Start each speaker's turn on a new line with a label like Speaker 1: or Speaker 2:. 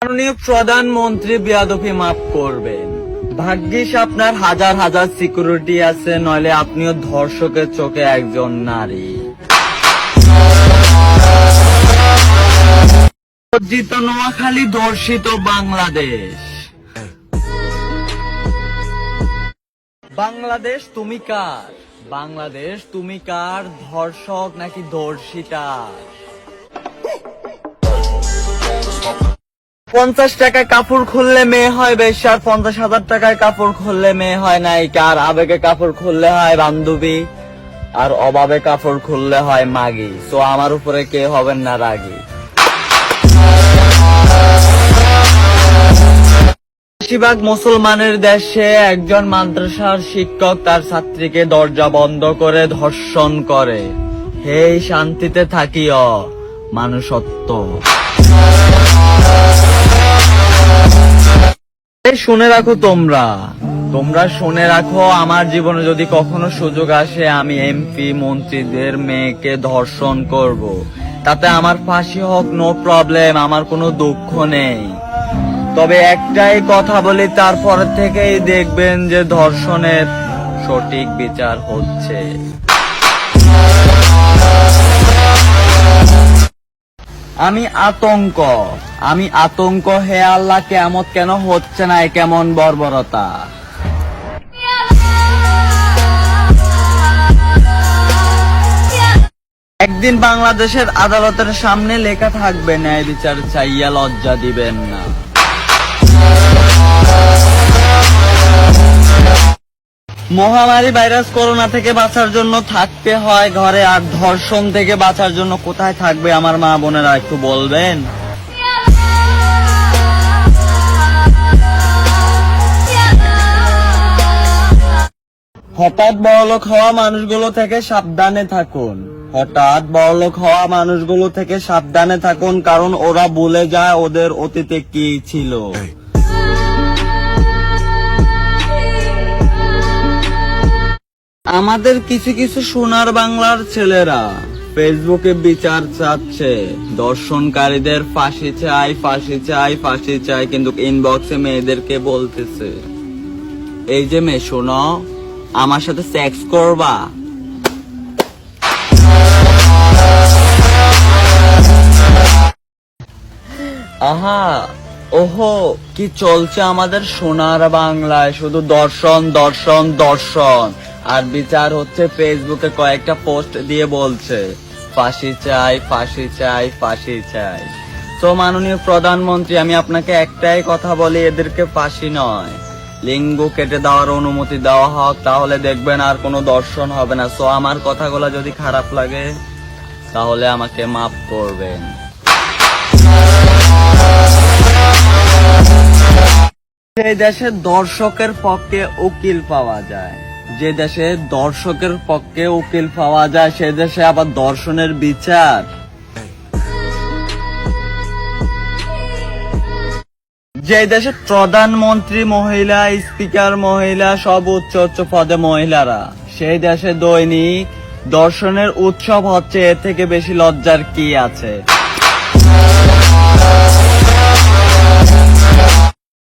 Speaker 1: মাননীয় প্রধানমন্ত্রী বেয়াদবি মাফ করবেন। ভাগ্যিস আপনার হাজার হাজার সিকিউরিটি আছে, নইলে আপনিও ধর্ষকের চোখে একজন নারী। লজ্জিত নোয়াখালী, ধর্ষিত বাংলাদেশ। বাংলাদেশ তুমি কার? বাংলাদেশ তুমি কার? ধর্ষক নাকি ধর্ষিতা? 50 টাকায় কাপড় খুললে মেয়ে হয় বেশ্যা, 50,000 টাকায় কাপড় খুললে মেয়ে হয় নায়িকা। আর আবেগে কাপড় খুললে হয় বান্ধবী, আর অভাবে কাপড় খুললে হয় মাগি। সো আমার উপরে কে হবেন না রাগী। বেশিরভাগ মুসলমানের দেশে একজন মাদ্রাসার শিক্ষক তার ছাত্রীকে দরজা বন্ধ করে ধর্ষণ করে। হেই শান্তিতে থাকিও মানুষত্ব। শুনে রাখো, তোমরা শুনে রাখো, আমার জীবনে যদি কখনো সুযোগ আসে আমি এমপি মন্ত্রীদের মেয়েকে ধর্ষণ করব, তাতে আমার ফাঁসি হোক, নো প্রবলেম, আমার কোনো দুঃখ নেই। তবে একটাই কথা বলি, তারপর থেকেই দেখবেন যে ধর্ষণের সঠিক বিচার হচ্ছে। আমি আতঙ্ক, হে আল্লাহ, কিয়ামত কেন হচ্ছে না, কেমন বর্বরতা। একদিন বাংলাদেশের আদালতের সামনে লেখা থাকবে, ন্যায় বিচার চাইয়া লজ্জা দিবেন না। মহামারী ভাইরাস করোনা থেকে বাঁচার জন্য থাকতে হয় ঘরে, আর ধর্ষণ থেকে বাঁচার জন্য কোথায় থাকবে আমার মা বোনেরা, একটু বলবেন? হঠাৎ বড়লোক হওয়া মানুষগুলো থেকে সাবধানে থাকুন, কারণ ওরা ভুলে যায় ওদের অতীতে কি ছিল। আমাদের কিছু কিছু সোনার বাংলার ছেলেরা ফেসবুকে বিচার চাচ্ছে, ধর্ষণকারীদের ফাঁসি চাই, কিন্তু ইনবক্সে মেয়েদেরকে বলতেছে, এই যে মেয়ে শোনো, আমার সাথে সেক্স করবা? আহা ওহো, কি চলছে আমাদের সোনার বাংলায়, শুধু দর্শন। আর বিচার হচ্ছে ফেসবুকে কয়েকটা পোস্ট দিয়ে বলছে ফাঁসি চাই। তো মাননীয় প্রধানমন্ত্রী, আমি আপনাকে একটাই কথা বলি, এদেরকে ফাঁসি নয়, লিঙ্গ কেটে দেওয়ার অনুমতি দেওয়া হোক, তাহলে দেখবেন আর কোনো দর্শন হবে না। সো আমার কথাগুলো যদি খারাপ লাগে তাহলে আমাকে মাফ করবেন। যে দেশে দর্শকের পক্ষে উকিল পাওয়া যায়, সে দেশে আবার দর্শনের বিচার। যে দেশে প্রধানমন্ত্রী মহিলা, স্পিকার মহিলা, সব উচ্চ পদে মহিলারা, সেই দেশে দৈনিক দর্শনের উৎসব হচ্ছে। এর থেকে বেশি লজ্জার কি আছে?